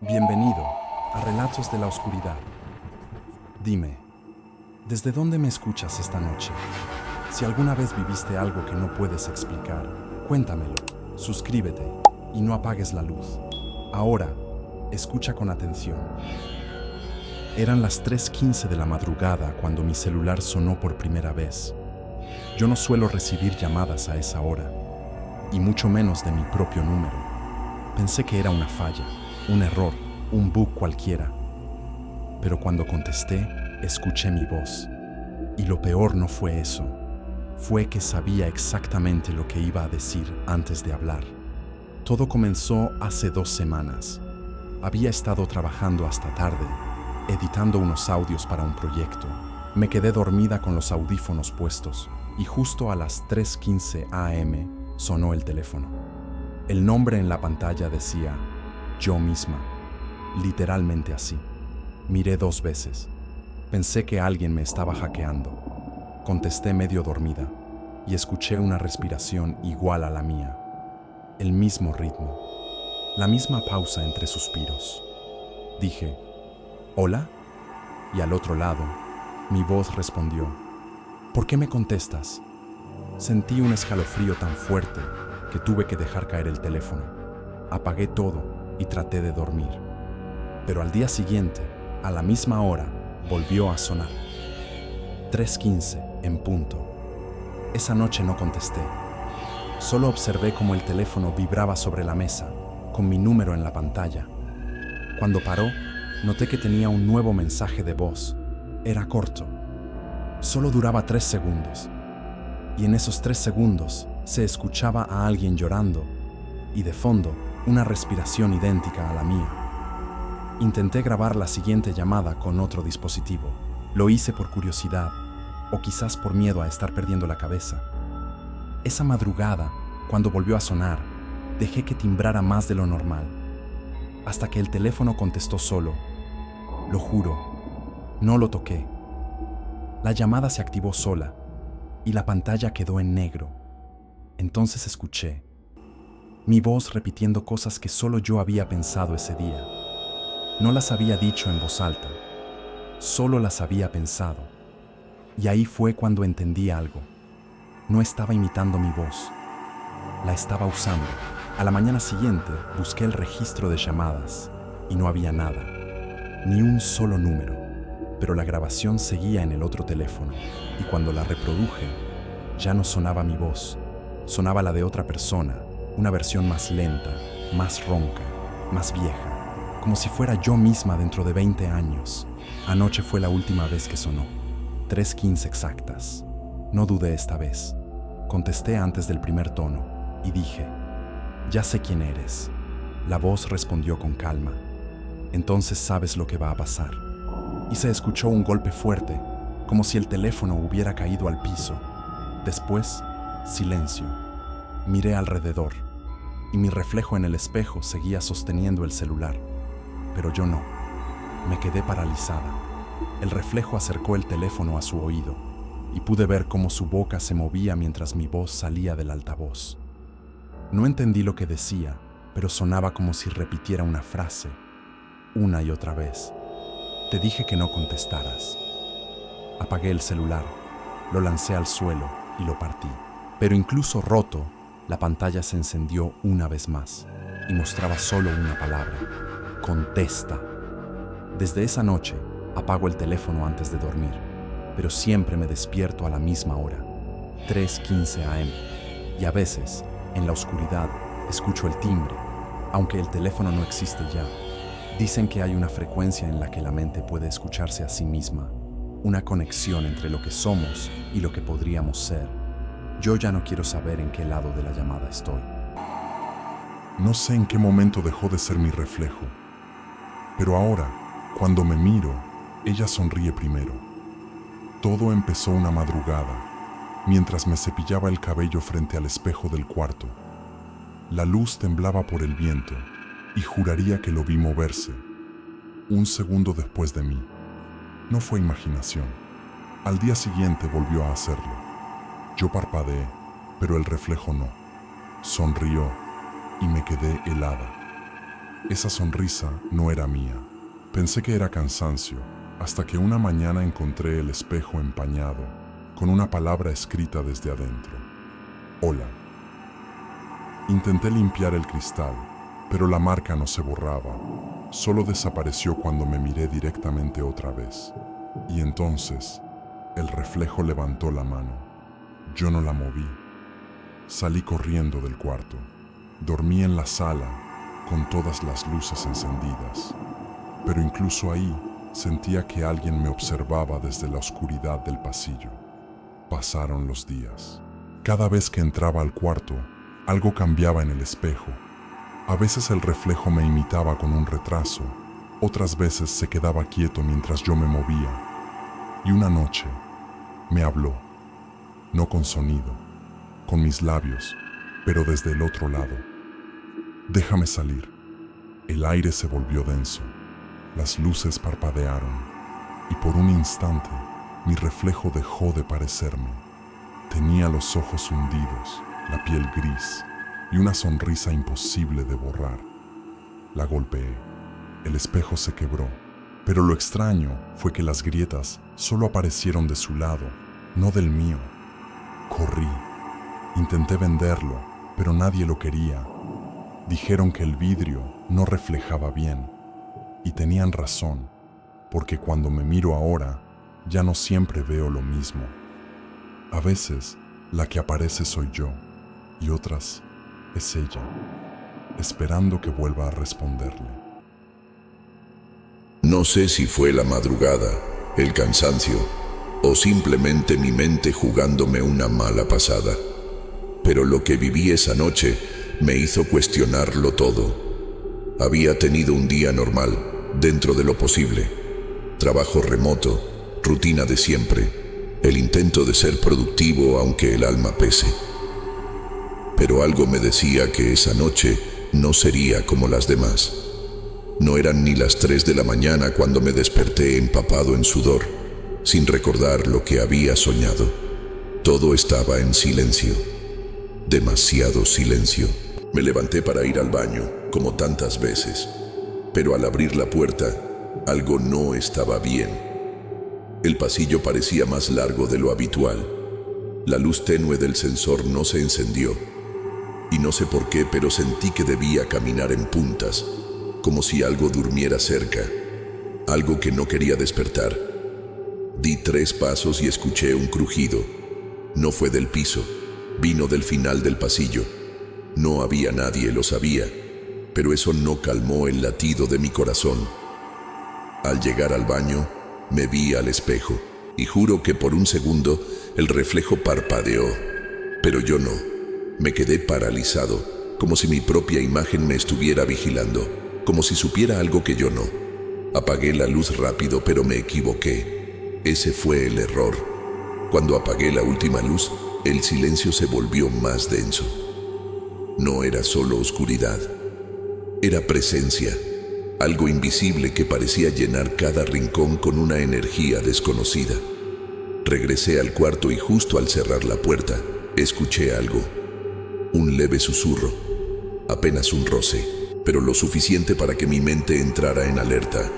Bienvenido a Relatos de la Oscuridad. Dime, ¿desde dónde me escuchas esta noche? Si alguna vez viviste algo que no puedes explicar, cuéntamelo, suscríbete y no apagues la luz. Ahora, escucha con atención. Eran las 3:15 de la madrugada cuando mi celular sonó por primera vez. Yo no suelo recibir llamadas a esa hora, y mucho menos de mi propio número. Pensé que era una falla, un error, un bug cualquiera. Pero cuando contesté, escuché mi voz. Y lo peor no fue eso. Fue que sabía exactamente lo que iba a decir antes de hablar. Todo comenzó hace 2 semanas. Había estado trabajando hasta tarde, editando unos audios para un proyecto. Me quedé dormida con los audífonos puestos y justo a las 3:15 am sonó el teléfono. El nombre en la pantalla decía yo misma, literalmente así. Miré 2 veces. Pensé que alguien me estaba hackeando. Contesté medio dormida y escuché una respiración igual a la mía. El mismo ritmo, la misma pausa entre suspiros. Dije, ¿hola? Y al otro lado, mi voz respondió, ¿por qué me contestas? Sentí un escalofrío tan fuerte que tuve que dejar caer el teléfono. Apagué todo y traté de dormir. Pero al día siguiente, a la misma hora, volvió a sonar. 3:15 en punto. Esa noche no contesté. Solo observé cómo el teléfono vibraba sobre la mesa, con mi número en la pantalla. Cuando paró, noté que tenía un nuevo mensaje de voz. Era corto. Solo duraba 3 segundos. Y en esos 3 segundos se escuchaba a alguien llorando y de fondo una respiración idéntica a la mía. Intenté grabar la siguiente llamada con otro dispositivo. Lo hice por curiosidad o quizás por miedo a estar perdiendo la cabeza. Esa madrugada, cuando volvió a sonar, dejé que timbrara más de lo normal, hasta que el teléfono contestó solo. Lo juro, no lo toqué. La llamada se activó sola y la pantalla quedó en negro. Entonces escuché mi voz repitiendo cosas que solo yo había pensado ese día. No las había dicho en voz alta, solo las había pensado. Y ahí fue cuando entendí algo. No estaba imitando mi voz, la estaba usando. A la mañana siguiente busqué el registro de llamadas y no había nada, ni un solo número. Pero la grabación seguía en el otro teléfono y cuando la reproduje, ya no sonaba mi voz, sonaba la de otra persona, una versión más lenta, más ronca, más vieja, como si fuera yo misma dentro de 20 años. Anoche fue la última vez que sonó, 3:15 exactas. No dudé esta vez. Contesté antes del primer tono y dije, ya sé quién eres. La voz respondió con calma, entonces sabes lo que va a pasar. Y se escuchó un golpe fuerte, como si el teléfono hubiera caído al piso. Después, silencio. Miré alrededor, y mi reflejo en el espejo seguía sosteniendo el celular. Pero yo no. Me quedé paralizada. El reflejo acercó el teléfono a su oído, y pude ver cómo su boca se movía mientras mi voz salía del altavoz. No entendí lo que decía, pero sonaba como si repitiera una frase, una y otra vez. Te dije que no contestaras. Apagué el celular, lo lancé al suelo y lo partí. Pero incluso roto, la pantalla se encendió una vez más y mostraba solo una palabra: contesta. Desde esa noche, apago el teléfono antes de dormir, pero siempre me despierto a la misma hora, 3:15 am. Y a veces, en la oscuridad, escucho el timbre, aunque el teléfono no existe ya. Dicen que hay una frecuencia en la que la mente puede escucharse a sí misma, una conexión entre lo que somos y lo que podríamos ser. Yo ya no quiero saber en qué lado de la llamada estoy. No sé en qué momento dejó de ser mi reflejo, pero ahora, cuando me miro, ella sonríe primero. Todo empezó una madrugada, mientras me cepillaba el cabello frente al espejo del cuarto. La luz temblaba por el viento y juraría que lo vi moverse, un segundo después de mí. No fue imaginación. Al día siguiente volvió a hacerlo. Yo parpadeé, pero el reflejo no. Sonrió y me quedé helada. Esa sonrisa no era mía. Pensé que era cansancio, hasta que una mañana encontré el espejo empañado, con una palabra escrita desde adentro. Hola. Intenté limpiar el cristal, pero la marca no se borraba. Solo desapareció cuando me miré directamente otra vez. Y entonces, el reflejo levantó la mano. Yo no la moví. Salí corriendo del cuarto. Dormí en la sala, con todas las luces encendidas. Pero incluso ahí, sentía que alguien me observaba desde la oscuridad del pasillo. Pasaron los días. Cada vez que entraba al cuarto, algo cambiaba en el espejo. A veces el reflejo me imitaba con un retraso, otras veces se quedaba quieto mientras yo me movía. Y una noche, me habló, no con sonido, con mis labios, pero desde el otro lado. Déjame salir. El aire se volvió denso, las luces parpadearon, y por un instante, mi reflejo dejó de parecerme. Tenía los ojos hundidos, la piel gris y una sonrisa imposible de borrar. La golpeé. El espejo se quebró, pero lo extraño fue que las grietas solo aparecieron de su lado, no del mío. Corrí. Intenté venderlo, pero nadie lo quería. Dijeron que el vidrio no reflejaba bien, y tenían razón, porque cuando me miro ahora, ya no siempre veo lo mismo. A veces, la que aparece soy yo, y otras es ella, esperando que vuelva a responderle. No sé si fue la madrugada, el cansancio, o simplemente mi mente jugándome una mala pasada, pero lo que viví esa noche me hizo cuestionarlo todo. Había tenido un día normal, dentro de lo posible. Trabajo remoto, rutina de siempre, el intento de ser productivo aunque el alma pese. Pero algo me decía que esa noche no sería como las demás. No eran ni las 3 de la mañana cuando me desperté empapado en sudor, sin recordar lo que había soñado. Todo estaba en silencio, demasiado silencio. Me levanté para ir al baño, como tantas veces, pero al abrir la puerta, algo no estaba bien. El pasillo parecía más largo de lo habitual. La luz tenue del sensor no se encendió, y no sé por qué, pero sentí que debía caminar en puntas, como si algo durmiera cerca, algo que no quería despertar. Di 3 pasos y escuché un crujido. No fue del piso, vino del final del pasillo. No había nadie, lo sabía, pero eso no calmó el latido de mi corazón. Al llegar al baño, me vi al espejo, y juro que por un segundo el reflejo parpadeó, pero yo no. Me quedé paralizado, como si mi propia imagen me estuviera vigilando, como si supiera algo que yo no. Apagué la luz rápido, pero me equivoqué. Ese fue el error. Cuando apagué la última luz, el silencio se volvió más denso. No era solo oscuridad, era presencia, algo invisible que parecía llenar cada rincón con una energía desconocida. Regresé al cuarto y justo al cerrar la puerta, escuché algo. Un leve susurro, apenas un roce, pero lo suficiente para que mi mente entrara en alerta.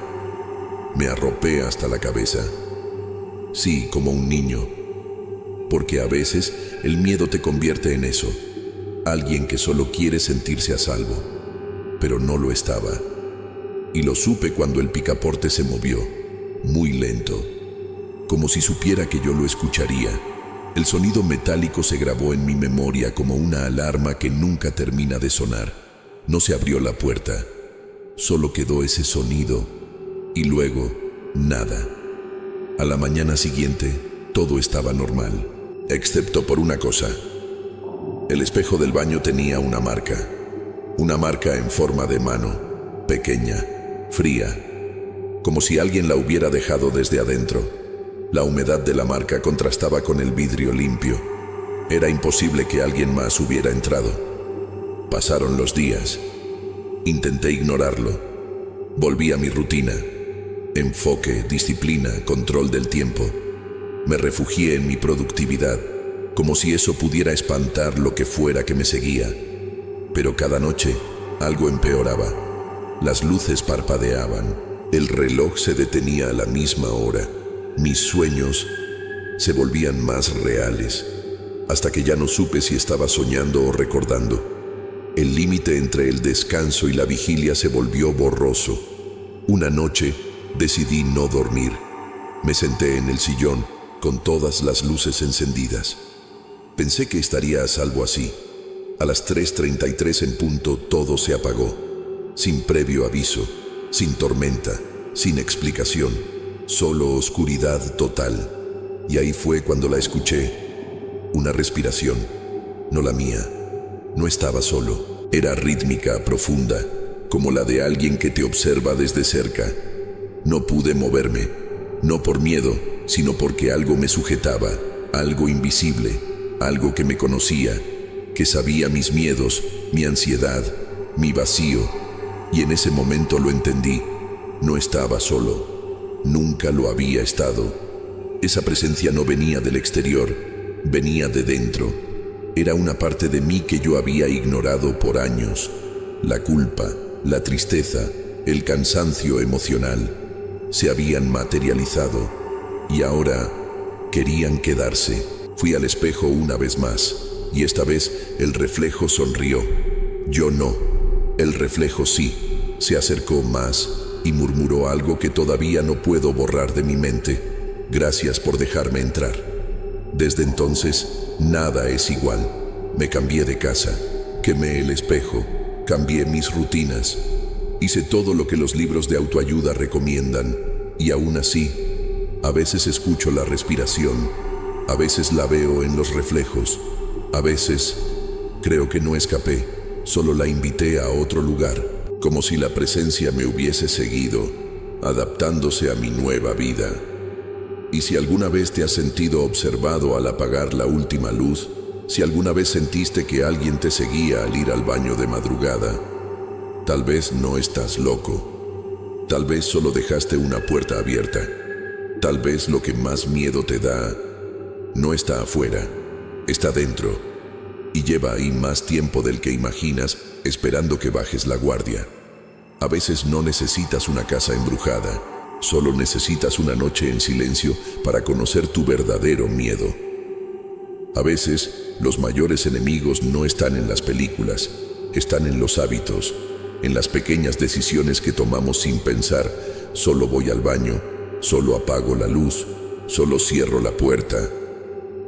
Me arropé hasta la cabeza. Sí, como un niño. Porque a veces el miedo te convierte en eso. Alguien que solo quiere sentirse a salvo. Pero no lo estaba. Y lo supe cuando el picaporte se movió, muy lento, como si supiera que yo lo escucharía. El sonido metálico se grabó en mi memoria como una alarma que nunca termina de sonar. No se abrió la puerta, solo quedó ese sonido, y luego, nada. A la mañana siguiente, todo estaba normal, excepto por una cosa. El espejo del baño tenía una marca en forma de mano, pequeña, fría, como si alguien la hubiera dejado desde adentro. La humedad de la marca contrastaba con el vidrio limpio. Era imposible que alguien más hubiera entrado. Pasaron los días. Intenté ignorarlo. Volví a mi rutina. Enfoque, disciplina, control del tiempo. Me refugié en mi productividad, como si eso pudiera espantar lo que fuera que me seguía. Pero cada noche, algo empeoraba. Las luces parpadeaban, el reloj se detenía a la misma hora, mis sueños se volvían más reales, hasta que ya no supe si estaba soñando o recordando. El límite entre el descanso y la vigilia se volvió borroso. Una noche decidí no dormir. Me senté en el sillón con todas las luces encendidas. Pensé que estaría a salvo así. A las 3:33 en punto todo se apagó, sin previo aviso, sin tormenta, sin explicación, solo oscuridad total. Y ahí fue cuando la escuché. Una respiración, no la mía. No estaba solo. Era rítmica, profunda, como la de alguien que te observa desde cerca. No pude moverme, no por miedo, sino porque algo me sujetaba, algo invisible, algo que me conocía, que sabía mis miedos, mi ansiedad, mi vacío. Y en ese momento lo entendí. No estaba solo. Nunca lo había estado. Esa presencia no venía del exterior, venía de dentro. Era una parte de mí que yo había ignorado por años. La culpa, la tristeza, el cansancio emocional se habían materializado y ahora querían quedarse. Fui al espejo una vez más y esta vez el reflejo sonrió. Yo no. El reflejo sí. Se acercó más y murmuró algo que todavía no puedo borrar de mi mente. Gracias por dejarme entrar. Desde entonces, nada es igual. Me cambié de casa, quemé el espejo, cambié mis rutinas, hice todo lo que los libros de autoayuda recomiendan, y aún así, a veces escucho la respiración, a veces la veo en los reflejos, a veces creo que no escapé, solo la invité a otro lugar, como si la presencia me hubiese seguido, adaptándose a mi nueva vida. Y si alguna vez te has sentido observado al apagar la última luz, si alguna vez sentiste que alguien te seguía al ir al baño de madrugada, tal vez no estás loco. Tal vez solo dejaste una puerta abierta. Tal vez lo que más miedo te da no está afuera, está dentro, y lleva ahí más tiempo del que imaginas, esperando que bajes la guardia. A veces no necesitas una casa embrujada. Solo necesitas una noche en silencio para conocer tu verdadero miedo. A veces, los mayores enemigos no están en las películas, están en los hábitos, en las pequeñas decisiones que tomamos sin pensar. Solo voy al baño, solo apago la luz, solo cierro la puerta.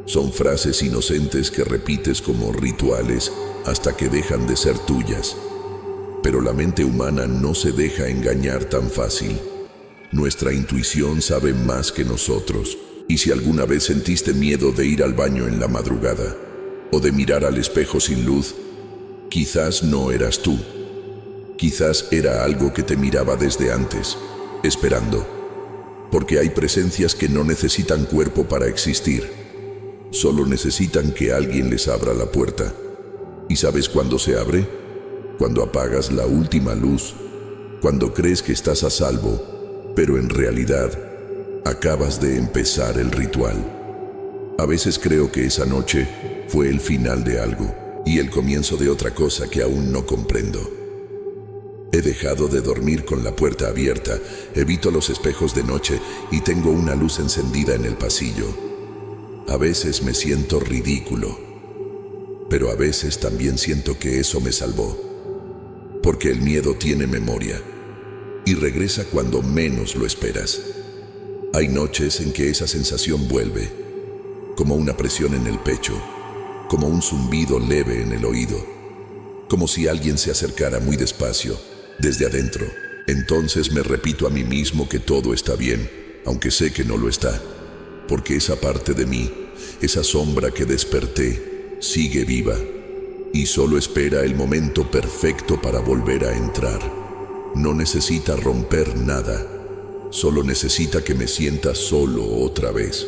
Son frases inocentes que repites como rituales hasta que dejan de ser tuyas. Pero la mente humana no se deja engañar tan fácil. Nuestra intuición sabe más que nosotros. Y si alguna vez sentiste miedo de ir al baño en la madrugada o de mirar al espejo sin luz, quizás no eras tú. Quizás era algo que te miraba desde antes, esperando. Porque hay presencias que no necesitan cuerpo para existir. Solo necesitan que alguien les abra la puerta. ¿Y sabes cuándo se abre? Cuando apagas la última luz, cuando crees que estás a salvo, pero en realidad acabas de empezar el ritual. A veces creo que esa noche fue el final de algo y el comienzo de otra cosa que aún no comprendo. He dejado de dormir con la puerta abierta, evito los espejos de noche y tengo una luz encendida en el pasillo. A veces me siento ridículo, pero a veces también siento que eso me salvó, porque el miedo tiene memoria y regresa cuando menos lo esperas. Hay noches en que esa sensación vuelve, como una presión en el pecho, como un zumbido leve en el oído, como si alguien se acercara muy despacio, desde adentro. Entonces me repito a mí mismo que todo está bien, aunque sé que no lo está, porque esa parte de mí, esa sombra que desperté, sigue viva y solo espera el momento perfecto para volver a entrar. No necesita romper nada, solo necesita que me sienta solo otra vez.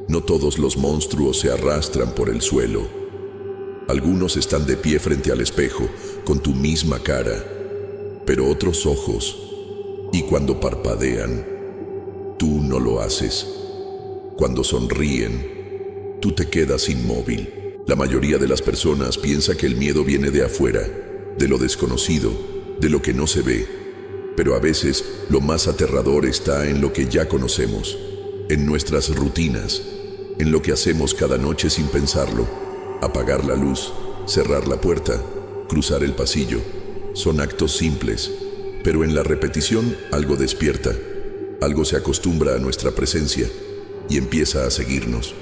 No todos los monstruos se arrastran por el suelo. Algunos están de pie frente al espejo, con tu misma cara, pero otros ojos, y cuando parpadean, tú no lo haces. Cuando sonríen, tú te quedas inmóvil. La mayoría de las personas piensa que el miedo viene de afuera, de lo desconocido, de lo que no se ve, Pero a veces lo más aterrador está en lo que ya conocemos, en nuestras rutinas, en lo que hacemos cada noche sin pensarlo. Apagar la luz, cerrar la puerta, cruzar el pasillo. Son actos simples, pero en la repetición algo despierta, algo se acostumbra a nuestra presencia y empieza a seguirnos,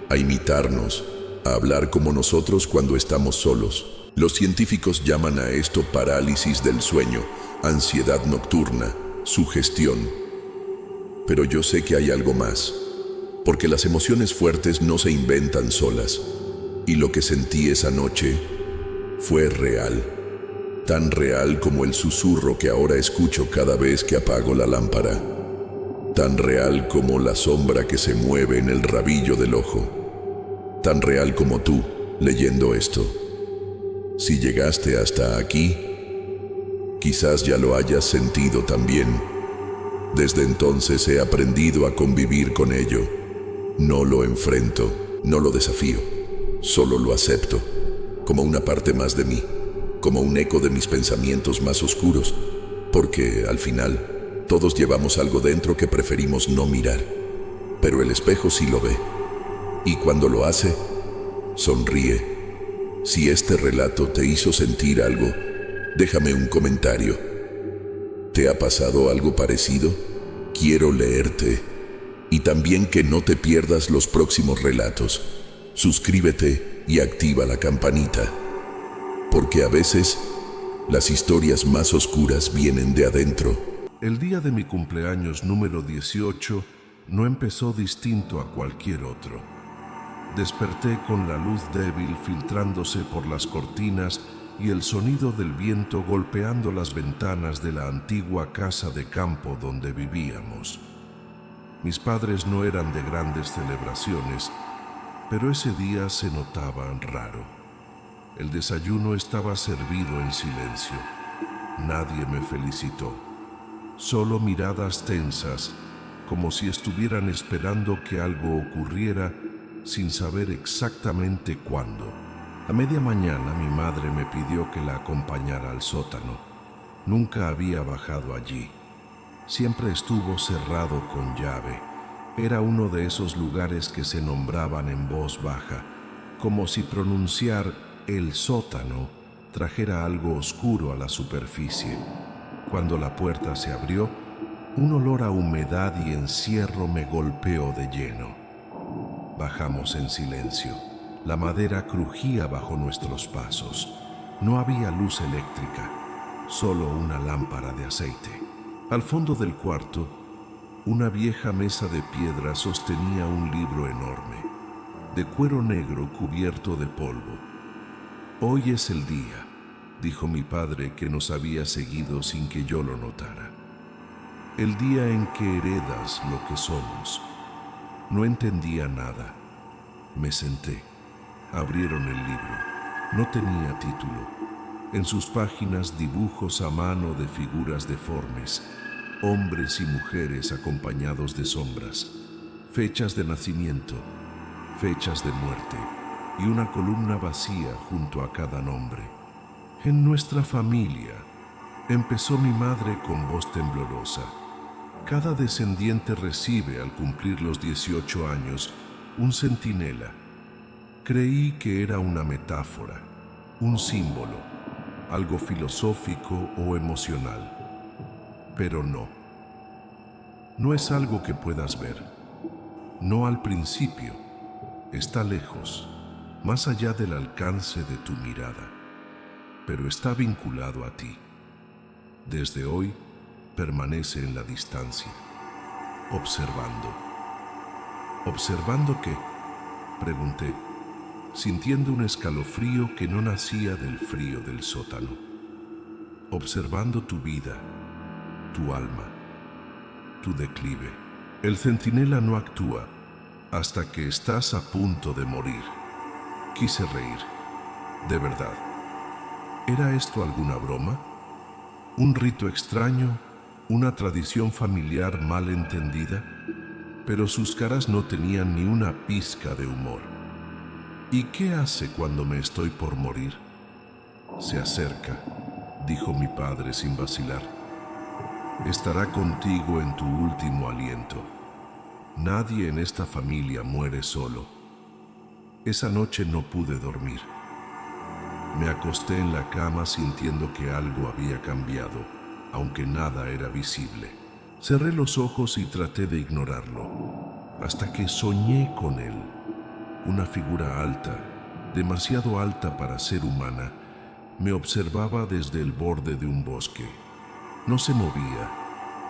a imitarnos, a hablar como nosotros cuando estamos solos. Los científicos llaman a esto parálisis del sueño, ansiedad nocturna, sugestión. Pero yo sé que hay algo más, porque las emociones fuertes no se inventan solas, y lo que sentí esa noche fue real, tan real como el susurro que ahora escucho cada vez que apago la lámpara, tan real como la sombra que se mueve en el rabillo del ojo, tan real como tú leyendo esto. Si llegaste hasta aquí, quizás ya lo hayas sentido también. Desde entonces he aprendido a convivir con ello. No lo enfrento, no lo desafío, solo lo acepto, como una parte más de mí, como un eco de mis pensamientos más oscuros, porque al final todos llevamos algo dentro que preferimos no mirar, pero el espejo sí lo ve, y cuando lo hace, sonríe. Si este relato te hizo sentir algo, déjame un comentario. ¿Te ha pasado algo parecido? Quiero leerte. Y también que no te pierdas los próximos relatos. Suscríbete y activa la campanita. Porque a veces, las historias más oscuras vienen de adentro. El día de mi cumpleaños número 18 no empezó distinto a cualquier otro. Desperté con la luz débil filtrándose por las cortinas y el sonido del viento golpeando las ventanas de la antigua casa de campo donde vivíamos. Mis padres no eran de grandes celebraciones, pero ese día se notaban raro. El desayuno estaba servido en silencio. Nadie me felicitó. Solo miradas tensas, como si estuvieran esperando que algo ocurriera sin saber exactamente cuándo. A media mañana mi madre me pidió que la acompañara al sótano. Nunca había bajado allí. Siempre estuvo cerrado con llave. Era uno de esos lugares que se nombraban en voz baja, como si pronunciar el sótano trajera algo oscuro a la superficie. Cuando la puerta se abrió, un olor a humedad y encierro me golpeó de lleno. Bajamos en silencio. La madera crujía bajo nuestros pasos. No había luz eléctrica, solo una lámpara de aceite. Al fondo del cuarto, una vieja mesa de piedra sostenía un libro enorme, de cuero negro cubierto de polvo. «Hoy es el día», dijo mi padre, que nos había seguido sin que yo lo notara. «El día en que heredas lo que somos». No entendía nada. Me senté. Abrieron el libro. No tenía título. En sus páginas dibujos a mano de figuras deformes, hombres y mujeres acompañados de sombras, fechas de nacimiento, fechas de muerte y una columna vacía junto a cada nombre. «En nuestra familia», empezó mi madre con voz temblorosa, «cada descendiente recibe al cumplir los 18 años un centinela». Creí que era una metáfora, un símbolo, algo filosófico o emocional. Pero no. No es algo que puedas ver. No al principio. Está lejos, más allá del alcance de tu mirada. Pero está vinculado a ti. Desde hoy, permanece en la distancia, observando. ¿Observando qué?, pregunté, sintiendo un escalofrío que no nacía del frío del sótano. Observando tu vida, tu alma, tu declive. El centinela no actúa hasta que estás a punto de morir. Quise reír. De verdad. ¿Era esto alguna broma? ¿Un rito extraño? ¿Una tradición familiar mal entendida? Pero sus caras no tenían ni una pizca de humor. ¿Y qué hace cuando me estoy por morir? Se acerca, dijo mi padre sin vacilar. estará contigo en tu último aliento. Nadie en esta familia muere solo. Esa noche no pude dormir. Me acosté en la cama sintiendo que algo había cambiado, aunque nada era visible. Cerré los ojos y traté de ignorarlo, hasta que soñé con él. Una figura alta, demasiado alta para ser humana, me observaba desde el borde de un bosque. No se movía,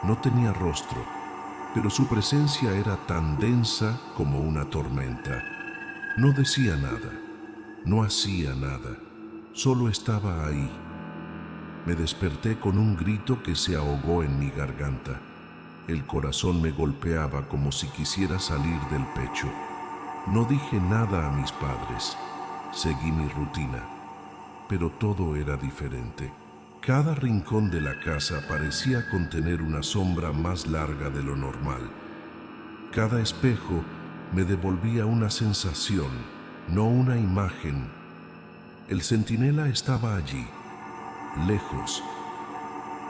no tenía rostro, pero su presencia era tan densa como una tormenta. No decía nada, no hacía nada, solo estaba ahí. Me desperté con un grito que se ahogó en mi garganta. El corazón me golpeaba como si quisiera salir del pecho. No dije nada a mis padres, seguí mi rutina, pero todo era diferente. Cada rincón de la casa parecía contener una sombra más larga de lo normal. Cada espejo me devolvía una sensación, no una imagen. El centinela estaba allí, lejos,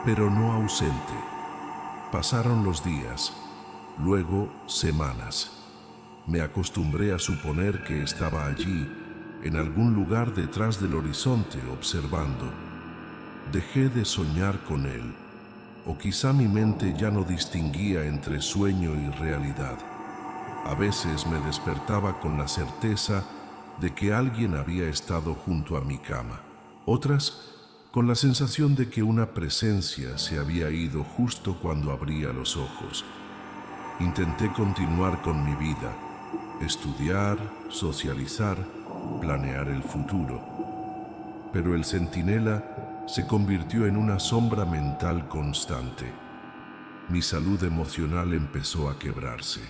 pero no ausente. Pasaron los días, luego semanas. Me acostumbré a suponer que estaba allí, en algún lugar detrás del horizonte, observando. Dejé de soñar con él, o quizá mi mente ya no distinguía entre sueño y realidad. A veces me despertaba con la certeza de que alguien había estado junto a mi cama. Otras, con la sensación de que una presencia se había ido justo cuando abría los ojos. Intenté continuar con mi vida, estudiar, socializar, planear el futuro. Pero el centinela se convirtió en una sombra mental constante. Mi salud emocional empezó a quebrarse.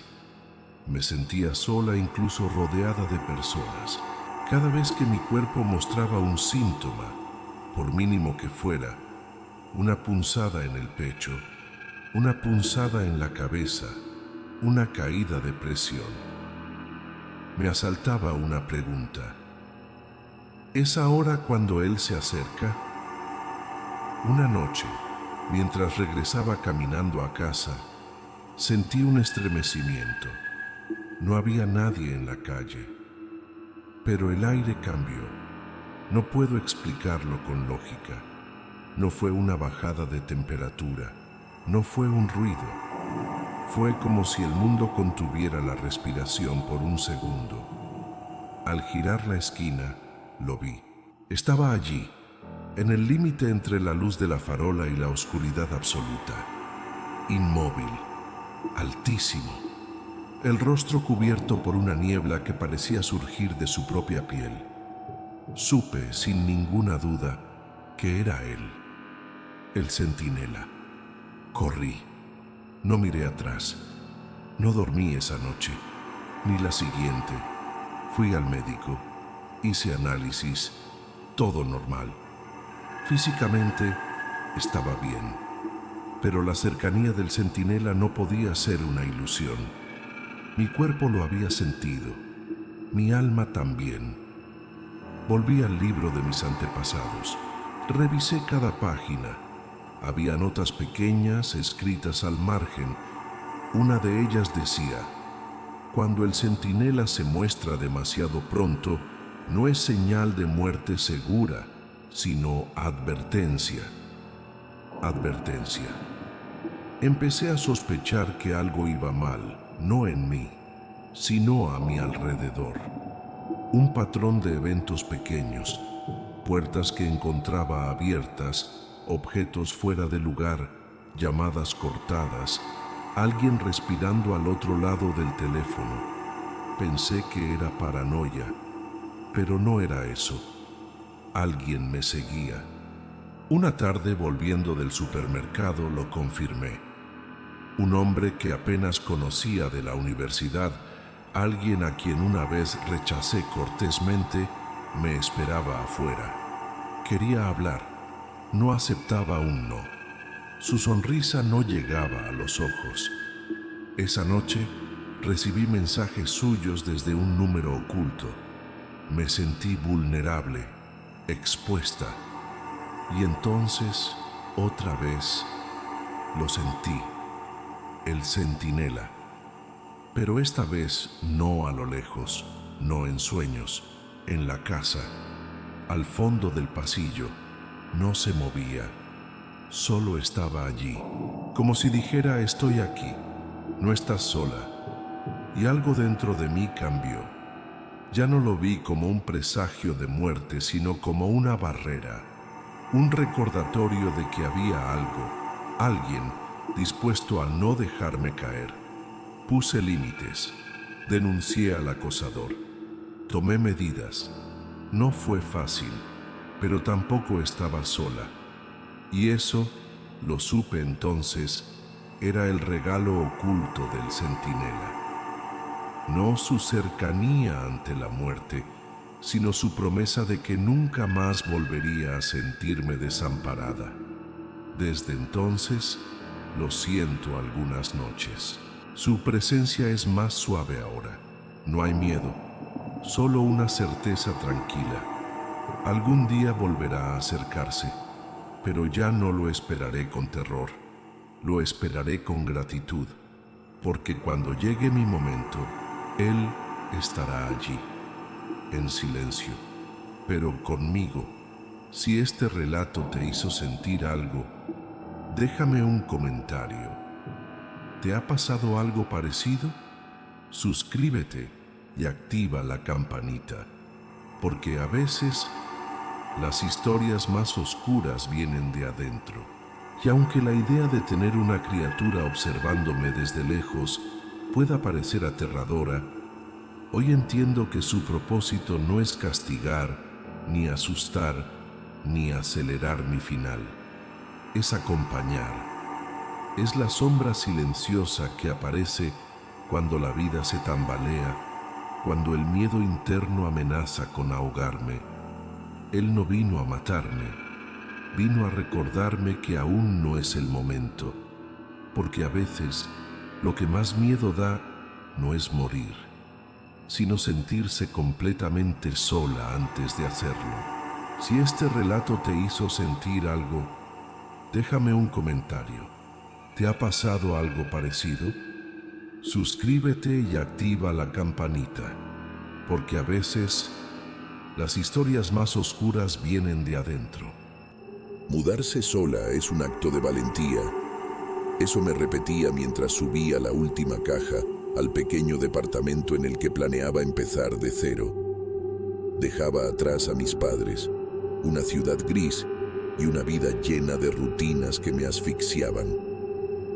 Me sentía sola, incluso rodeada de personas. Cada vez que mi cuerpo mostraba un síntoma, por mínimo que fuera, una punzada en el pecho, una punzada en la cabeza, una caída de presión, me asaltaba una pregunta. ¿Es ahora cuando él se acerca? Una noche, mientras regresaba caminando a casa, sentí un estremecimiento. No había nadie en la calle, pero el aire cambió. No puedo explicarlo con lógica. No fue una bajada de temperatura, no fue un ruido. Fue como si el mundo contuviera la respiración por un segundo. Al girar la esquina, lo vi. Estaba allí, en el límite entre la luz de la farola y la oscuridad absoluta. Inmóvil, altísimo, el rostro cubierto por una niebla que parecía surgir de su propia piel. Supe, sin ninguna duda, que era él, el centinela. Corrí. No miré atrás. No dormí esa noche, ni la siguiente. Fui al médico, hice análisis, todo normal. Físicamente estaba bien, pero la cercanía del centinela no podía ser una ilusión. Mi cuerpo lo había sentido, mi alma también. Volví al libro de mis antepasados. Revisé cada página. Había notas pequeñas escritas al margen. Una de ellas decía: cuando el centinela se muestra demasiado pronto, no es señal de muerte segura, sino advertencia. Advertencia. Empecé a sospechar que algo iba mal, no en mí, sino a mi alrededor. Un patrón de eventos pequeños, puertas que encontraba abiertas, objetos fuera de lugar, llamadas cortadas, alguien respirando al otro lado del teléfono. Pensé que era paranoia, pero no era eso. Alguien me seguía. Una tarde, volviendo del supermercado, lo confirmé. Un hombre que apenas conocía de la universidad, alguien a quien una vez rechacé cortésmente, me esperaba afuera. Quería hablar. No aceptaba un no. Su sonrisa no llegaba a los ojos. Esa noche recibí mensajes suyos desde un número oculto. Me sentí vulnerable, expuesta. Y entonces, otra vez, Lo sentí, el centinela. Pero esta vez no a lo lejos, no en sueños, en la casa, al fondo del pasillo. No se movía, solo estaba allí, como si dijera: estoy aquí, no estás sola. Y algo dentro de mí cambió. Ya no lo vi como un presagio de muerte, sino como una barrera, un recordatorio de que había algo, alguien dispuesto a no dejarme caer. Puse límites, denuncié al acosador, tomé medidas. No fue fácil, pero tampoco estaba sola. Y eso, lo supe entonces, era el regalo oculto del centinela. No su cercanía ante la muerte, sino su promesa de que nunca más volvería a sentirme desamparada. Desde entonces, lo siento algunas noches. Su presencia es más suave ahora. No hay miedo, solo una certeza tranquila. Algún día volverá a acercarse, pero ya no lo esperaré con terror. Lo esperaré con gratitud, porque cuando llegue mi momento, Él estará allí, en silencio, pero conmigo. Si este relato te hizo sentir algo, déjame un comentario. ¿Te ha pasado algo parecido? Suscríbete y activa la campanita, porque a veces las historias más oscuras vienen de adentro. Y aunque la idea de tener una criatura observándome desde lejos pueda parecer aterradora, hoy entiendo que su propósito no es castigar, ni asustar, ni acelerar mi final. Es acompañar. Es la sombra silenciosa que aparece cuando la vida se tambalea, cuando el miedo interno amenaza con ahogarme. Él no vino a matarme, vino a recordarme que aún no es el momento, porque a veces lo que más miedo da no es morir, sino sentirse completamente sola antes de hacerlo. Si este relato te hizo sentir algo, déjame un comentario. ¿Te ha pasado algo parecido? Suscríbete y activa la campanita, porque a veces las historias más oscuras vienen de adentro. Mudarse sola es un acto de valentía. Eso me repetía mientras subía la última caja al pequeño departamento en el que planeaba empezar de cero. Dejaba atrás a mis padres, una ciudad gris y una vida llena de rutinas que me asfixiaban.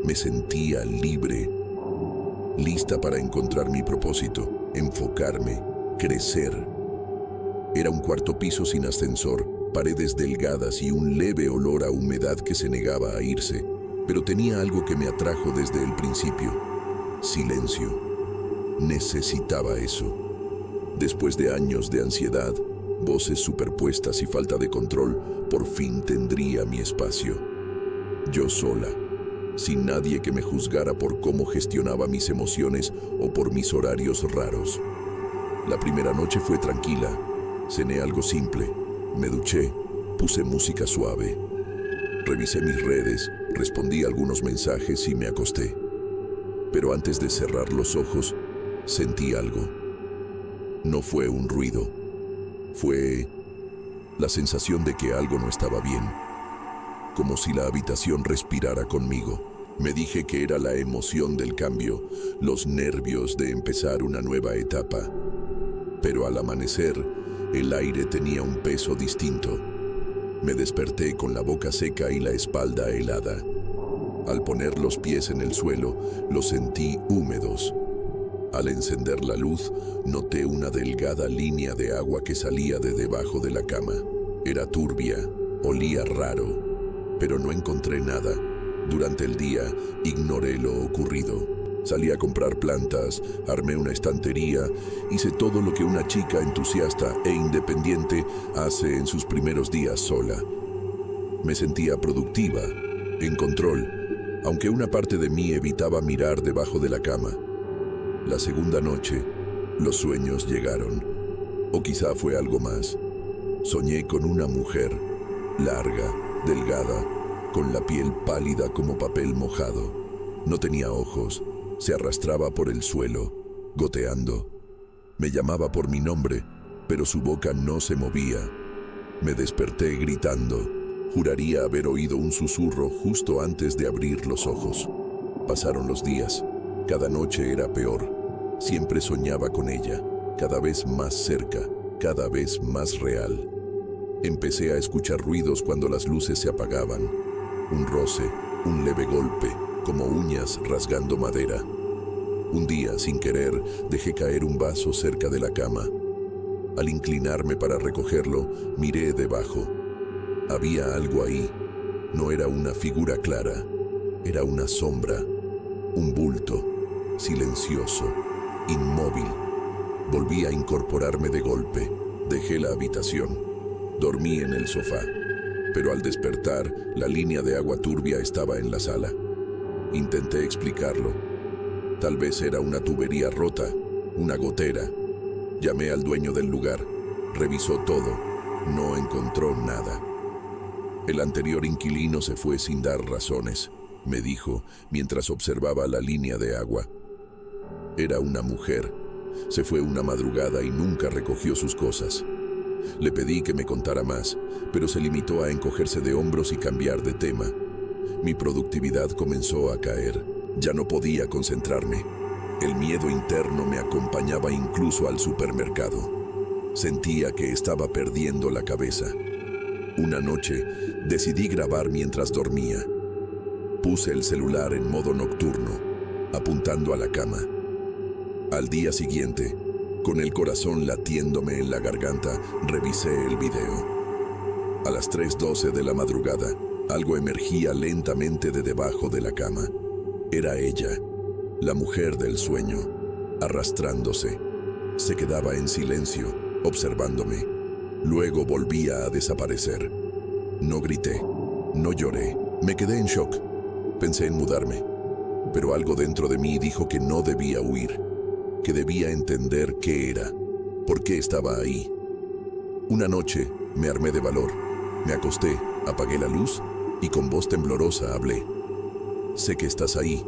Me sentía libre, lista para encontrar mi propósito, enfocarme, crecer. Era un cuarto piso sin ascensor, paredes delgadas y un leve olor a humedad que se negaba a irse, pero tenía algo que me atrajo desde el principio: silencio. Necesitaba eso. Después de años de ansiedad, voces superpuestas y falta de control, por fin tendría mi espacio. Yo sola, sin nadie que me juzgara por cómo gestionaba mis emociones o por mis horarios raros. La primera noche fue tranquila. Cené algo simple, me duché, puse música suave. Revisé mis redes, respondí algunos mensajes y me acosté. Pero antes de cerrar los ojos, sentí algo. No fue un ruido. Fue la sensación de que algo no estaba bien. Como si la habitación respirara conmigo. Me dije que era la emoción del cambio, los nervios de empezar una nueva etapa. Pero al amanecer, el aire tenía un peso distinto. Me desperté con la boca seca y la espalda helada. Al poner los pies en el suelo, los sentí húmedos. Al encender la luz, noté una delgada línea de agua que salía de debajo de la cama. Era turbia, olía raro, pero no encontré nada. Durante el día, ignoré lo ocurrido. Salí a comprar plantas, armé una estantería, hice todo lo que una chica entusiasta e independiente hace en sus primeros días sola. Me sentía productiva, en control, aunque una parte de mí evitaba mirar debajo de la cama. La segunda noche, los sueños llegaron. O quizá fue algo más. Soñé con una mujer, larga, delgada, con la piel pálida como papel mojado. No tenía ojos, se arrastraba por el suelo, goteando. Me llamaba por mi nombre, pero su boca no se movía. Me desperté gritando. Juraría haber oído un susurro justo antes de abrir los ojos. Pasaron los días. Cada noche era peor. Siempre soñaba con ella, cada vez más cerca, cada vez más real. Empecé a escuchar ruidos cuando las luces se apagaban. Un roce, un leve golpe, como uñas rasgando madera. Un día, sin querer, dejé caer un vaso cerca de la cama. Al inclinarme para recogerlo, miré debajo. Había algo ahí. No era una figura clara, era una sombra, un bulto, silencioso, inmóvil. Volví a incorporarme de golpe. Dejé la habitación. Dormí en el sofá. Pero al despertar, la línea de agua turbia estaba en la sala. Intenté explicarlo. Tal vez era una tubería rota, una gotera. Llamé al dueño del lugar. Revisó todo. No encontró nada. El anterior inquilino se fue sin dar razones, me dijo mientras observaba la línea de agua. Era una mujer. Se fue una madrugada y nunca recogió sus cosas. Le pedí que me contara más, pero se limitó a encogerse de hombros y cambiar de tema. Mi productividad comenzó a caer. Ya no podía concentrarme. El miedo interno me acompañaba incluso al supermercado. Sentía que estaba perdiendo la cabeza. Una noche decidí grabar mientras dormía. Puse el celular en modo nocturno, apuntando a la cama. Al día siguiente, con el corazón latiéndome en la garganta, revisé el video. A las 3:12 de la madrugada, algo emergía lentamente de debajo de la cama. Era ella, la mujer del sueño, arrastrándose. Se quedaba en silencio, observándome. Luego volvía a desaparecer. No grité, no lloré, me quedé en shock. Pensé en mudarme, pero algo dentro de mí dijo que no debía huir, que debía entender qué era, por qué estaba ahí. Una noche me armé de valor, me acosté, apagué la luz y con voz temblorosa hablé. Sé que estás ahí,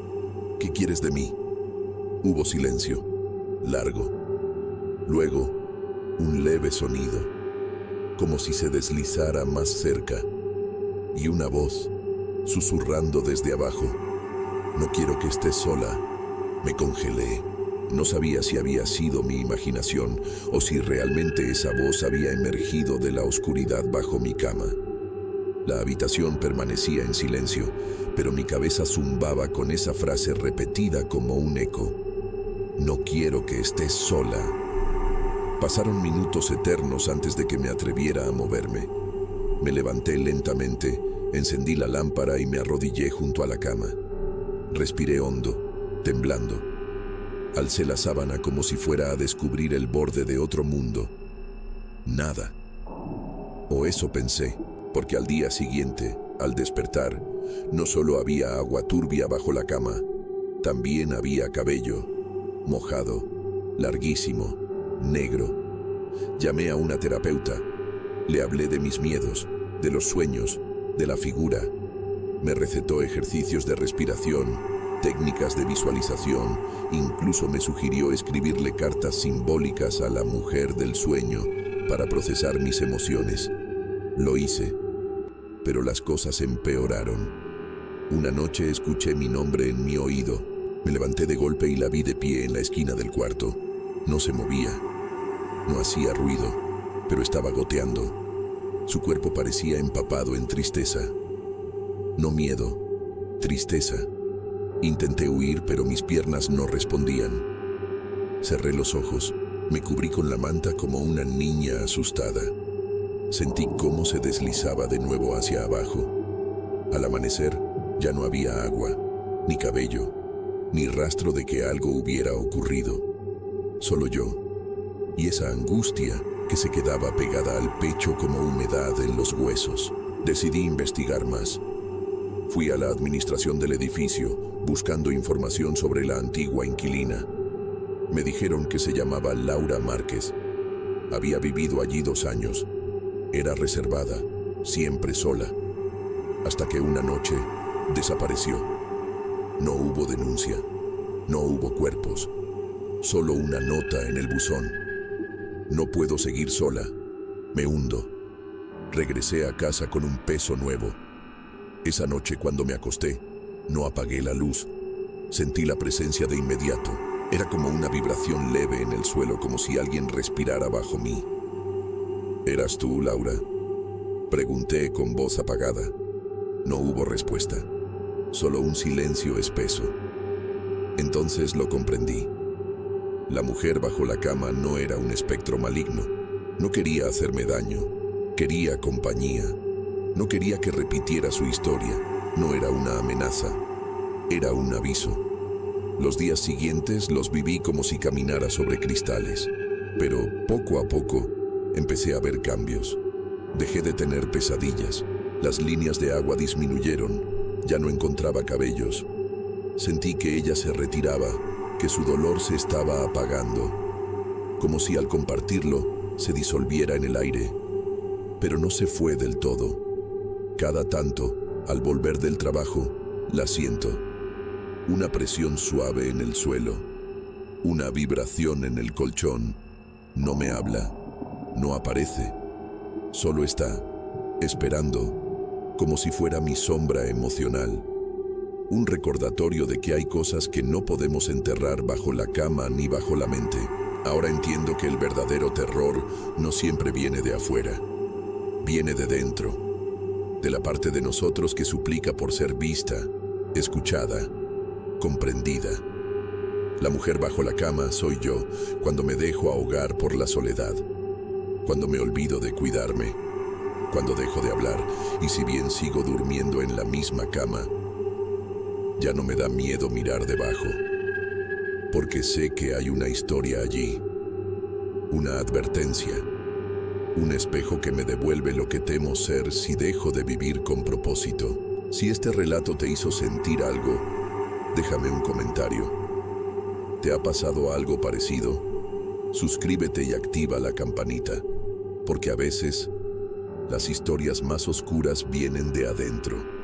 ¿qué quieres de mí? Hubo silencio, largo. Luego, un leve sonido, como si se deslizara más cerca, y una voz, susurrando desde abajo. No quiero que estés sola. Me congelé. No sabía si había sido mi imaginación o si realmente esa voz había emergido de la oscuridad bajo mi cama. La habitación permanecía en silencio, pero mi cabeza zumbaba con esa frase repetida como un eco. No quiero que estés sola. Pasaron minutos eternos antes de que me atreviera a moverme. Me levanté lentamente, encendí la lámpara y me arrodillé junto a la cama. Respiré hondo, temblando. Alcé la sábana como si fuera a descubrir el borde de otro mundo. Nada. O eso pensé, porque al día siguiente, al despertar, no solo había agua turbia bajo la cama, también había cabello, mojado, larguísimo, negro. Llamé a una terapeuta. Le hablé de mis miedos, de los sueños, de la figura. Me recetó ejercicios de respiración, técnicas de visualización, incluso me sugirió escribirle cartas simbólicas a la mujer del sueño para procesar mis emociones. Lo hice, pero las cosas empeoraron. Una noche escuché mi nombre en mi oído. Me levanté de golpe y la vi de pie en la esquina del cuarto. No se movía, no hacía ruido, pero estaba goteando. Su cuerpo parecía empapado en tristeza. No miedo, tristeza. Intenté huir, pero mis piernas no respondían. Cerré los ojos, me cubrí con la manta como una niña asustada. Sentí cómo se deslizaba de nuevo hacia abajo. Al amanecer, ya no había agua, ni cabello, ni rastro de que algo hubiera ocurrido. Solo yo, y esa angustia que se quedaba pegada al pecho como humedad en los huesos. Decidí investigar más. Fui a la administración del edificio, buscando información sobre la antigua inquilina. Me dijeron que se llamaba Laura Márquez. Había vivido allí 2 años. Era reservada, siempre sola. hasta que una noche desapareció. No hubo denuncia, no hubo cuerpos, solo una nota en el buzón. No puedo seguir sola, me hundo. Regresé a casa con un peso nuevo. Esa noche cuando me acosté, no apagué la luz. Sentí la presencia de inmediato. Era como una vibración leve en el suelo, como si alguien respirara bajo mí. ¿Eras tú, Laura?, pregunté con voz apagada. No hubo respuesta, solo un silencio espeso. Entonces lo comprendí. La mujer bajo la cama no era un espectro maligno. No quería hacerme daño, quería compañía. No quería que repitiera su historia. No era una amenaza, era un aviso. Los días siguientes los viví como si caminara sobre cristales, pero poco a poco empecé a ver cambios. Dejé de tener pesadillas, las líneas de agua disminuyeron, ya no encontraba cabellos. Sentí que ella se retiraba, que su dolor se estaba apagando, como si al compartirlo se disolviera en el aire. Pero no se fue del todo. Cada tanto, al volver del trabajo, la siento. Una presión suave en el suelo, una vibración en el colchón. No me habla, no aparece, solo está, esperando, como si fuera mi sombra emocional. Un recordatorio de que hay cosas que no podemos enterrar bajo la cama ni bajo la mente. Ahora entiendo que el verdadero terror no siempre viene de afuera, viene de dentro, de la parte de nosotros que suplica por ser vista, escuchada, comprendida. La mujer bajo la cama soy yo cuando me dejo ahogar por la soledad, cuando me olvido de cuidarme, cuando dejo de hablar y si bien sigo durmiendo en la misma cama, ya no me da miedo mirar debajo, porque sé que hay una historia allí, una advertencia, un espejo que me devuelve lo que temo ser si dejo de vivir con propósito. Si este relato te hizo sentir algo, déjame un comentario. ¿Te ha pasado algo parecido? Suscríbete y activa la campanita, porque a veces las historias más oscuras vienen de adentro.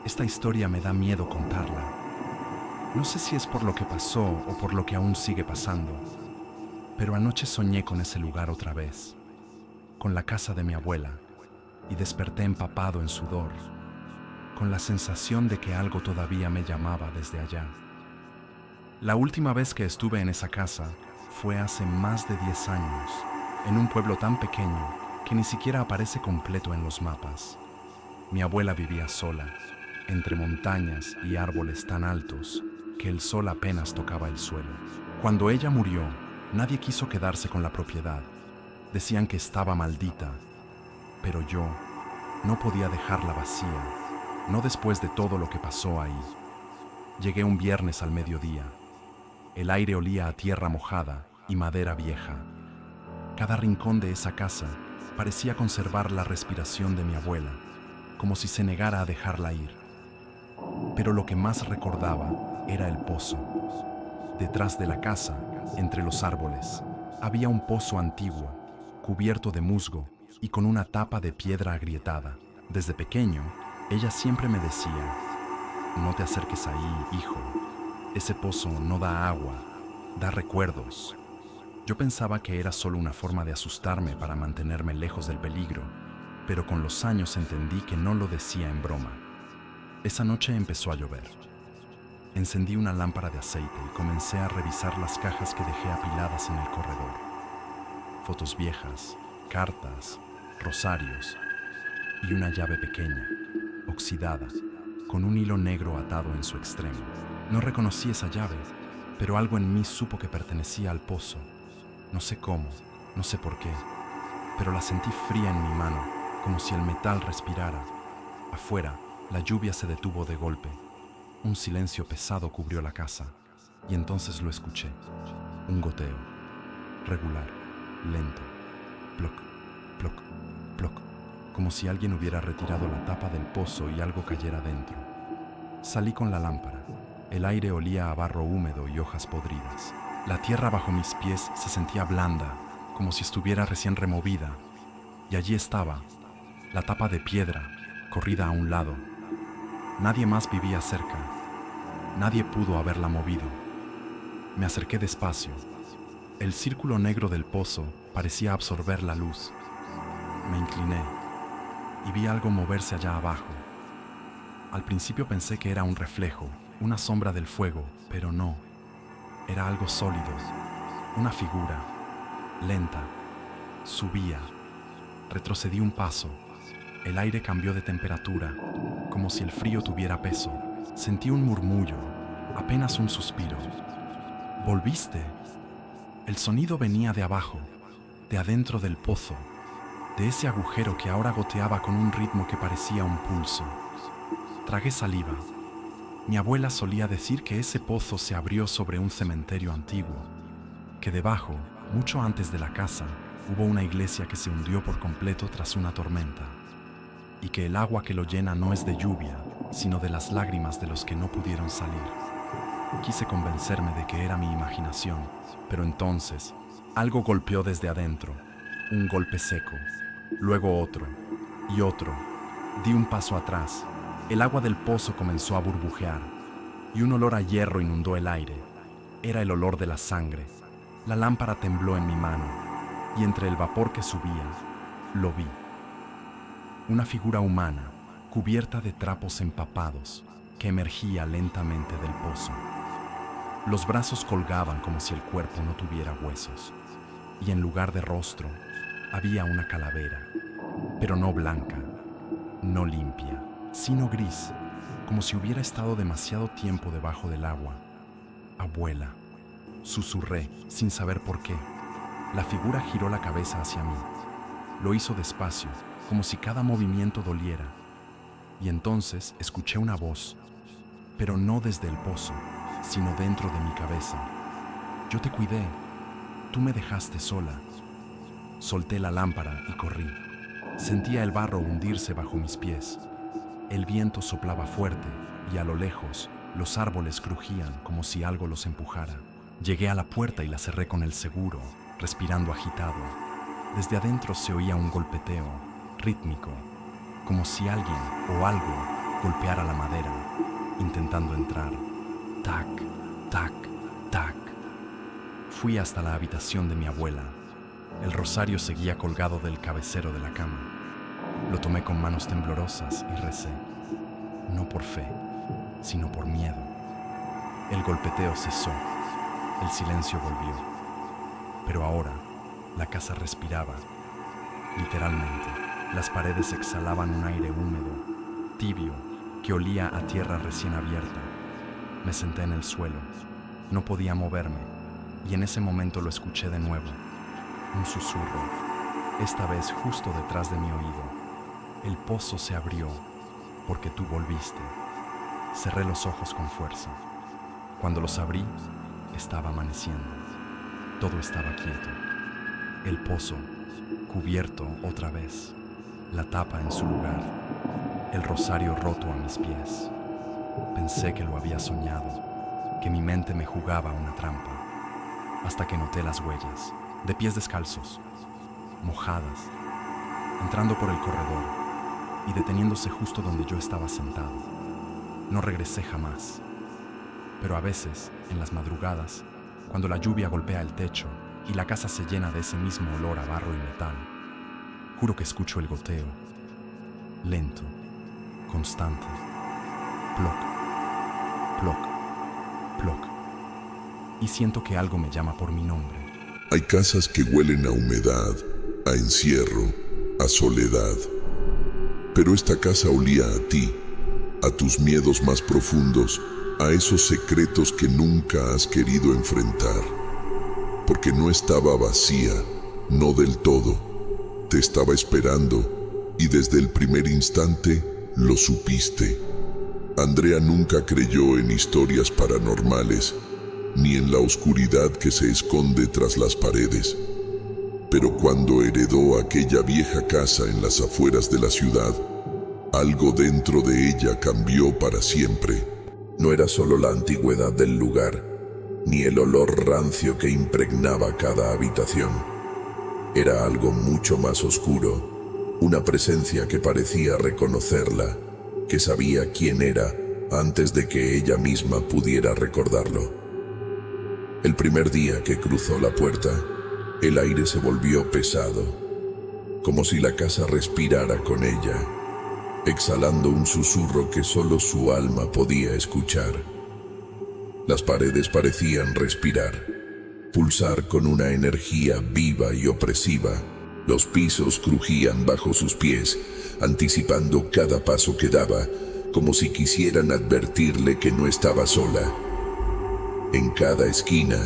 Esta historia me da miedo contarla. No sé si es por lo que pasó o por lo que aún sigue pasando, pero anoche soñé con ese lugar otra vez, con la casa de mi abuela, y desperté empapado en sudor, con la sensación de que algo todavía me llamaba desde allá. La última vez que estuve en esa casa fue hace más de 10 años, en un pueblo tan pequeño que ni siquiera aparece completo en los mapas. Mi abuela vivía sola, entre montañas y árboles tan altos que el sol apenas tocaba el suelo. Cuando ella murió, nadie quiso quedarse con la propiedad. Decían que estaba maldita, pero yo no podía dejarla vacía, no después de todo lo que pasó ahí. Llegué un viernes al mediodía. El aire olía a tierra mojada y madera vieja. Cada rincón de esa casa parecía conservar la respiración de mi abuela, como si se negara a dejarla ir. Pero lo que más recordaba era el pozo. Detrás de la casa, entre los árboles, había un pozo antiguo, cubierto de musgo y con una tapa de piedra agrietada. Desde pequeño, ella siempre me decía: no te acerques ahí, hijo. Ese pozo no da agua, da recuerdos. Yo pensaba que era solo una forma de asustarme para mantenerme lejos del peligro, pero con los años entendí que no lo decía en broma. Esa noche empezó a llover. Encendí una lámpara de aceite y comencé a revisar las cajas que dejé apiladas en el corredor. Fotos viejas, cartas, rosarios y una llave pequeña, oxidada, con un hilo negro atado en su extremo. No reconocí esa llave, pero algo en mí supo que pertenecía al pozo. No sé cómo, no sé por qué, pero la sentí fría en mi mano, como si el metal respirara. Afuera, la lluvia se detuvo de golpe. Un silencio pesado cubrió la casa, y entonces lo escuché. Un goteo, regular, lento, ploc, ploc, ploc, como si alguien hubiera retirado la tapa del pozo y algo cayera dentro. Salí con la lámpara. El aire olía a barro húmedo y hojas podridas. La tierra bajo mis pies se sentía blanda, como si estuviera recién removida, y allí estaba, la tapa de piedra, corrida a un lado. Nadie más vivía cerca. Nadie pudo haberla movido. Me acerqué despacio. El círculo negro del pozo parecía absorber la luz. Me incliné y vi algo moverse allá abajo. Al principio pensé que era un reflejo, una sombra del fuego, pero no. Era algo sólido, una figura, lenta. Subía. Retrocedí un paso. El aire cambió de temperatura, como si el frío tuviera peso. Sentí un murmullo, apenas un suspiro. ¿Volviste? El sonido venía de abajo, de adentro del pozo, de ese agujero que ahora goteaba con un ritmo que parecía un pulso. Tragué saliva. Mi abuela solía decir que ese pozo se abrió sobre un cementerio antiguo, que debajo, mucho antes de la casa, hubo una iglesia que se hundió por completo tras una tormenta, y que el agua que lo llena no es de lluvia, sino de las lágrimas de los que no pudieron salir. Quise convencerme de que era mi imaginación, pero entonces algo golpeó desde adentro, un golpe seco, luego otro y otro. Di un paso atrás. El agua del pozo comenzó a burbujear y un olor a hierro inundó el aire. Era el olor de la sangre. La lámpara tembló en mi mano y entre el vapor que subía, lo vi. Una figura humana, cubierta de trapos empapados, que emergía lentamente del pozo. Los brazos colgaban como si el cuerpo no tuviera huesos, y en lugar de rostro había una calavera, pero no blanca, no limpia, sino gris, como si hubiera estado demasiado tiempo debajo del agua. Abuela, susurré, sin saber por qué. La figura giró la cabeza hacia mí. Lo hizo despacio, como si cada movimiento doliera. Y entonces escuché una voz, pero no desde el pozo, sino dentro de mi cabeza. Yo te cuidé, tú me dejaste sola. Solté la lámpara y corrí. Sentía el barro hundirse bajo mis pies. El viento soplaba fuerte y a lo lejos los árboles crujían como si algo los empujara. Llegué a la puerta y la cerré con el seguro, respirando agitado. Desde adentro se oía un golpeteo, rítmico, como si alguien o algo golpeara la madera, intentando entrar. Tac, tac, tac. Fui hasta la habitación de mi abuela. El rosario seguía colgado del cabecero de la cama. Lo tomé con manos temblorosas y recé, no por fe, sino por miedo. El golpeteo cesó, el silencio volvió, pero ahora la casa respiraba, literalmente. Las paredes exhalaban un aire húmedo, tibio, que olía a tierra recién abierta. Me senté en el suelo, no podía moverme, y en ese momento lo escuché de nuevo, un susurro, esta vez justo detrás de mi oído. El pozo se abrió porque tú volviste. Cerré los ojos con fuerza. Cuando los abrí, estaba amaneciendo. Todo estaba quieto. El pozo, cubierto otra vez. La tapa en su lugar. El rosario roto a mis pies. Pensé que lo había soñado, que mi mente me jugaba una trampa, hasta que noté las huellas, de pies descalzos, mojadas, entrando por el corredor y deteniéndose justo donde yo estaba sentado. No regresé jamás, pero a veces, en las madrugadas, cuando la lluvia golpea el techo y la casa se llena de ese mismo olor a barro y metal, juro que escucho el goteo, lento, constante, ploc, ploc, ploc, y siento que algo me llama por mi nombre. Hay casas que huelen a humedad, a encierro, a soledad. Pero esta casa olía a ti, a tus miedos más profundos, a esos secretos que nunca has querido enfrentar. Porque no estaba vacía, no del todo. Te estaba esperando y desde el primer instante lo supiste. Andrea nunca creyó en historias paranormales, ni en la oscuridad que se esconde tras las paredes. Pero cuando heredó aquella vieja casa en las afueras de la ciudad, algo dentro de ella cambió para siempre. No era solo la antigüedad del lugar, ni el olor rancio que impregnaba cada habitación. Era algo mucho más oscuro, una presencia que parecía reconocerla, que sabía quién era antes de que ella misma pudiera recordarlo. El primer día que cruzó la puerta, el aire se volvió pesado, como si la casa respirara con ella, exhalando un susurro que solo su alma podía escuchar. Las paredes parecían respirar, pulsar con una energía viva y opresiva. Los pisos crujían bajo sus pies, anticipando cada paso que daba, como si quisieran advertirle que no estaba sola. En cada esquina,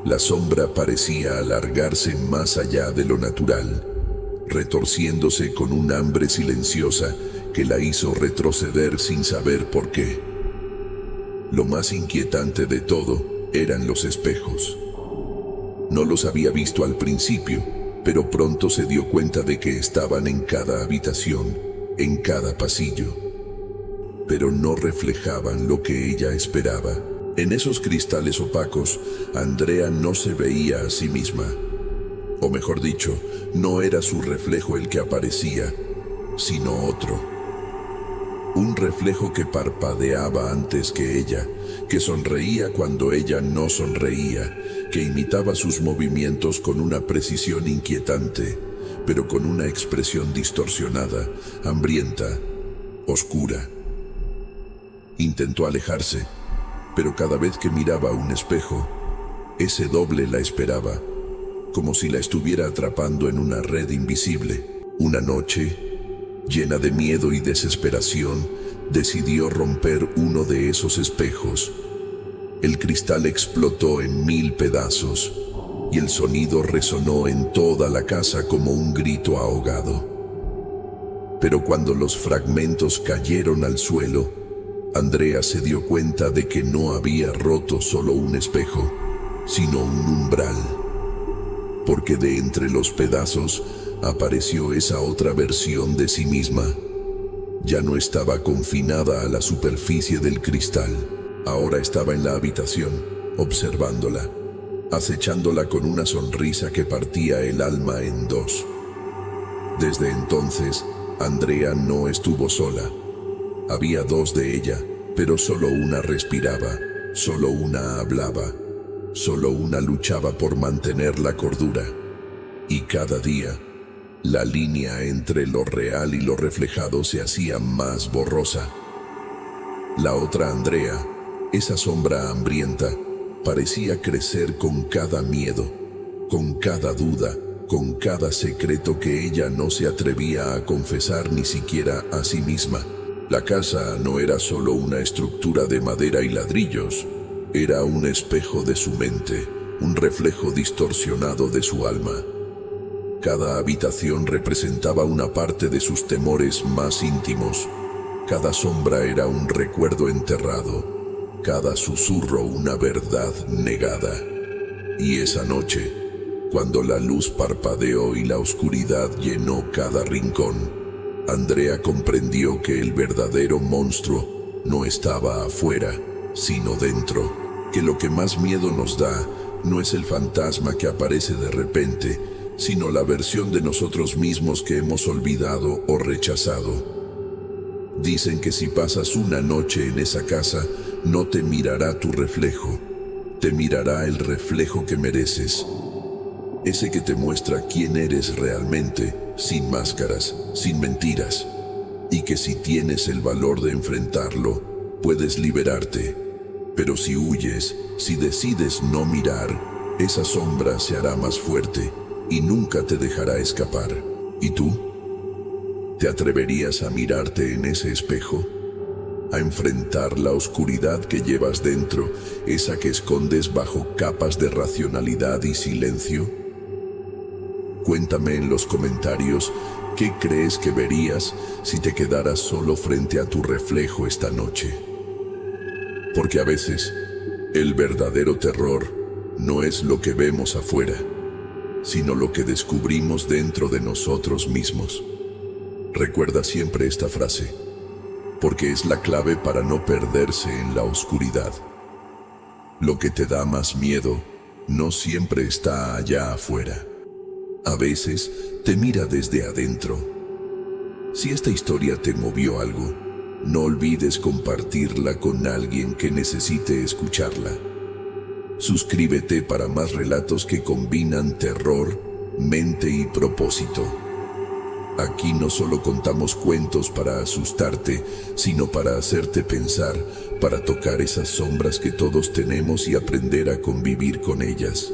la sombra parecía alargarse más allá de lo natural, retorciéndose con un hambre silenciosa que la hizo retroceder sin saber por qué. Lo más inquietante de todo eran los espejos. No los había visto al principio, pero pronto se dio cuenta de que estaban en cada habitación, en cada pasillo. Pero no reflejaban lo que ella esperaba. En esos cristales opacos, Andrea no se veía a sí misma. O mejor dicho, no era su reflejo el que aparecía, sino otro. Un reflejo que parpadeaba antes que ella, que sonreía cuando ella no sonreía, que imitaba sus movimientos con una precisión inquietante, pero con una expresión distorsionada, hambrienta, oscura. Intentó alejarse, pero cada vez que miraba un espejo, ese doble la esperaba, como si la estuviera atrapando en una red invisible. Una noche, llena de miedo y desesperación, decidió romper uno de esos espejos. El cristal explotó en 1000 pedazos y el sonido resonó en toda la casa como un grito ahogado. Pero cuando los fragmentos cayeron al suelo, Andrea se dio cuenta de que no había roto solo un espejo, sino un umbral, porque de entre los pedazos apareció esa otra versión de sí misma. Ya no estaba confinada a la superficie del cristal, ahora estaba en la habitación, observándola, acechándola con una sonrisa que partía el alma en dos. Desde entonces, Andrea no estuvo sola. Había dos de ella, pero solo una respiraba, solo una hablaba, solo una luchaba por mantener la cordura. Y cada día, la línea entre lo real y lo reflejado se hacía más borrosa. La otra Andrea, esa sombra hambrienta, parecía crecer con cada miedo, con cada duda, con cada secreto que ella no se atrevía a confesar ni siquiera a sí misma. La casa no era solo una estructura de madera y ladrillos, era un espejo de su mente, un reflejo distorsionado de su alma. Cada habitación representaba una parte de sus temores más íntimos. Cada sombra era un recuerdo enterrado, cada susurro una verdad negada. Y esa noche, cuando la luz parpadeó y la oscuridad llenó cada rincón, Andrea comprendió que el verdadero monstruo no estaba afuera, sino dentro, que lo que más miedo nos da no es el fantasma que aparece de repente, sino la versión de nosotros mismos que hemos olvidado o rechazado. Dicen que si pasas una noche en esa casa, no te mirará tu reflejo, te mirará el reflejo que mereces, ese que te muestra quién eres realmente, sin máscaras, sin mentiras, y que si tienes el valor de enfrentarlo, puedes liberarte. Pero si huyes, si decides no mirar, esa sombra se hará más fuerte y nunca te dejará escapar. ¿Y tú? ¿Te atreverías a mirarte en ese espejo? ¿A enfrentar la oscuridad que llevas dentro, esa que escondes bajo capas de racionalidad y silencio? Cuéntame en los comentarios qué crees que verías si te quedaras solo frente a tu reflejo esta noche. Porque a veces, el verdadero terror no es lo que vemos afuera, sino lo que descubrimos dentro de nosotros mismos. Recuerda siempre esta frase, porque es la clave para no perderse en la oscuridad. Lo que te da más miedo no siempre está allá afuera. A veces te mira desde adentro, Si esta historia te movió algo, no olvides compartirla con alguien que necesite escucharla. Suscríbete para más relatos que combinan terror, mente y propósito. Aquí no solo contamos cuentos para asustarte, sino para hacerte pensar, para tocar esas sombras que todos tenemos y aprender a convivir con ellas.